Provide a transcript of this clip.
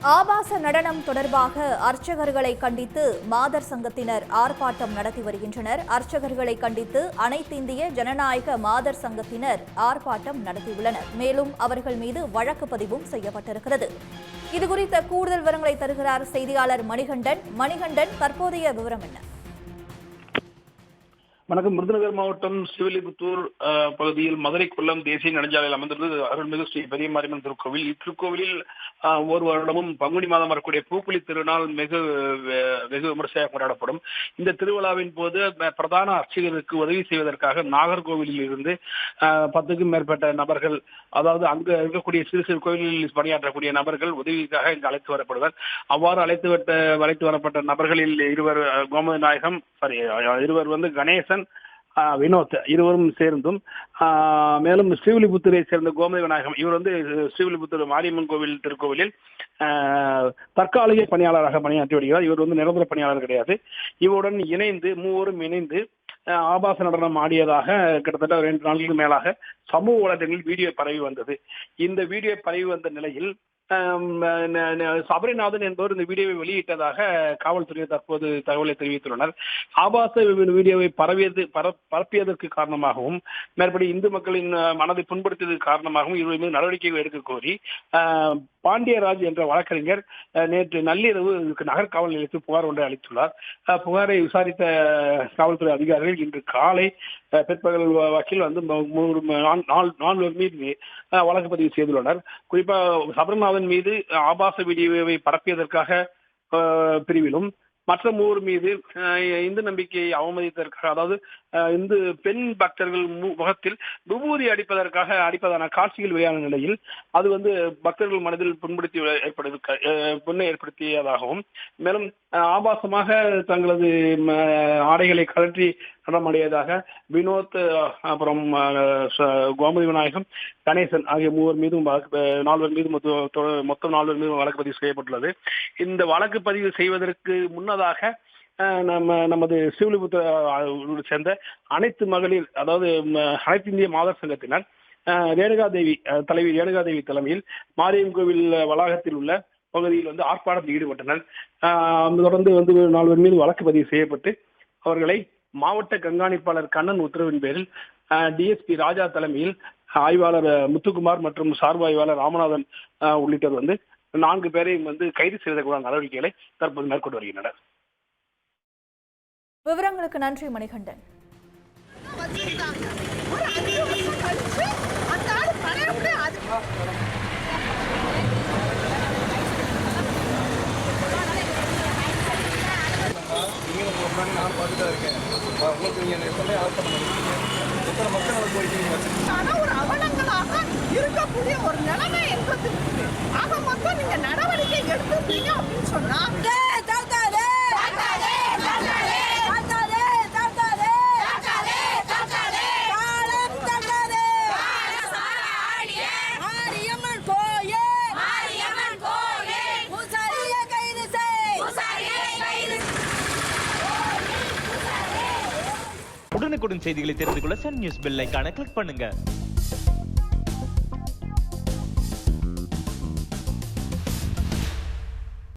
ஆபாச நடனம் தொடர்பாக அர்ச்சகர்களை கண்டித்து மாதர் சங்கத்தினர் ஆர்ப்பாட்டம் நடத்தி வருகின்றனர். அர்ச்சகர்களை கண்டித்து அனைத்திந்திய ஜனநாயக மாதர் சங்கத்தினர் ஆர்ப்பாட்டம் நடத்தியுள்ளனர். மேலும் அவர்கள் மீது வழக்கு பதிவும் செய்யப்பட்டிருக்கிறது. இதுகுறித்த கூடுதல் விவரங்களை தருகிறார் செய்தியாளர் மணிகண்டன். மணிகண்டன், தற்போதைய விவரம் என்ன? வணக்கம். விருதுநகர் மாவட்டம் ஸ்ரீவில்லிபுத்தூர் பகுதியில் மதுரை கொல்லம் தேசிய நெடுஞ்சாலையில் அமைந்துள்ளது அருள்மிகு ஸ்ரீ பெரிய மாரியம்மன் திருக்கோவில். இத்திருக்கோவிலில் ஒரு வருடமும் பங்குனி மாதம் வரக்கூடிய பூக்குழி திருநாள் வெகு விமர்சையாக கொண்டாடப்படும். இந்த திருவிழாவின் போது பிரதான அர்ச்சகருக்கு உதவி செய்வதற்காக நாகர்கோவிலில் இருந்து 10க்கும் மேற்பட்ட நபர்கள், அதாவது அங்கு இருக்கக்கூடிய சிறு சிறு கோவில்களில் பணியாற்றக்கூடிய நபர்கள் உதவிக்காக இங்கு அழைத்து வரப்படுவர். அவ்வாறு அழைத்து வரப்பட்ட நபர்களில் இருவர் வந்து கணேசன், வினோத் இருவரும் சேர்ந்தும், மேலும் ஸ்ரீவில்லிபுத்தூரை சேர்ந்த கோமதி விநாயகம் இவர் வந்து ஸ்ரீவில்லிபுத்தூர் மாரியம்மன் கோவில் திருக்கோவிலில் தற்காலிக பணியாளராக பணியாற்றி வருகிறார். இவர் வந்து நிரந்தர பணியாளர் கிடையாது. இவருடன் மூவரும் இணைந்து ஆபாச நடனம் ஆடியதாக கிட்டத்தட்ட 2 நாட்களுக்கு மேலாக சமூக வலைதளங்களில் வீடியோ பரவி வந்தது. இந்த வீடியோ பரவி வந்த நிலையில் சபரிநாதன் என்பவர் இந்த வீடியோவை வெளியிட்டதாக காவல்துறையினர் தற்போது தகவலை தெரிவித்துள்ளனர். ஆபாச வீடியோவை பரப்பியதற்கு காரணமாகவும் மேற்படி இந்து மக்களின் மனதை புண்படுத்தியதற்கு காரணமாகவும் இவர்கள் மீது நடவடிக்கை எடுக்க கோரி பாண்டியராஜ் என்ற வழக்கறிஞர் நேற்று நள்ளிரவு நகர் காவல் நிலையத்தில் புகார் ஒன்றை அளித்துள்ளார். புகாரை விசாரித்த காவல்துறை அதிகாரிகள் இன்று காலை பிற்பகல் வாக்கில் வந்து 4 மீது வழக்கு பதிவு செய்துள்ளனர். குறிப்பாக சபரிநாதன் மீது ஆபாச வீடியோவை பரப்பியதற்காக பிரிவிலும், மற்ற 3 மீது இந்து நம்பிக்கையை அவமதித்ததற்காக, அதாவது இந்து பெண் பக்தர்கள் முகத்தில் விபூதி அடிப்பதான காட்சிகள் வெளியான நிலையில் அது வந்து பக்தர்கள் மனதில் புண்ணை ஏற்படுத்தியதாகவும், மேலும் ஆபாசமாக தங்களது ஆடைகளை கழற்றி நடனமடையதாக வினோத், அப்புறம் கோமதி விநாயகம், கணேசன் ஆகிய 4 மீதும் மொத்தம் 4 மீதும் வழக்கு பதிவு செய்யப்பட்டுள்ளது. இந்த வழக்கு பதிவு செய்வதற்கு முன்னதாக நமது ஸ்ரீவில்லிபுத்தூரை சேர்ந்த அனைத்து மகளிர், அதாவது அனைத்து இந்திய மாதர் சங்கத்தினர் தலைவி ரேணுகாதேவி தலைமையில் மாரியம்மன் கோவில் வளாகத்தில் உள்ள பகுதியில் வந்து ஆர்ப்பாட்டத்தில் ஈடுபட்டனர். தொடர்ந்து வந்து 4 மீது வழக்கு பதிவு செய்யப்பட்டு அவர்களை மாவட்ட கண்காணிப்பாளர் கண்ணன் உத்தரவின் பேரில் டிஎஸ்பி ராஜா தலைமையில் ஆய்வாளர் முத்துக்குமார் மற்றும் சார்பு ஆய்வாளர் ராமநாதன் உள்ளிட்டோர் வந்து 4 பேரையும் வந்து கைது செய்வதற்கான நடவடிக்கைகளை தற்போது மேற்கொண்டு வருகின்றனர். விவரங்களுக்கு நன்றி மணிகண்டன். இருக்கக்கூடிய ஒரு நிலைமை என்பது ஆக மொத்தம் நீங்க நடவடிக்கை எடுத்துருந்தீங்க அப்படின்னு சொன்னா உடனுக்குடன் செய்திகளை தெரிந்து கொள்ள சன் நியூஸ் பெல் ஐகானை கிளிக் பண்ணுங்க.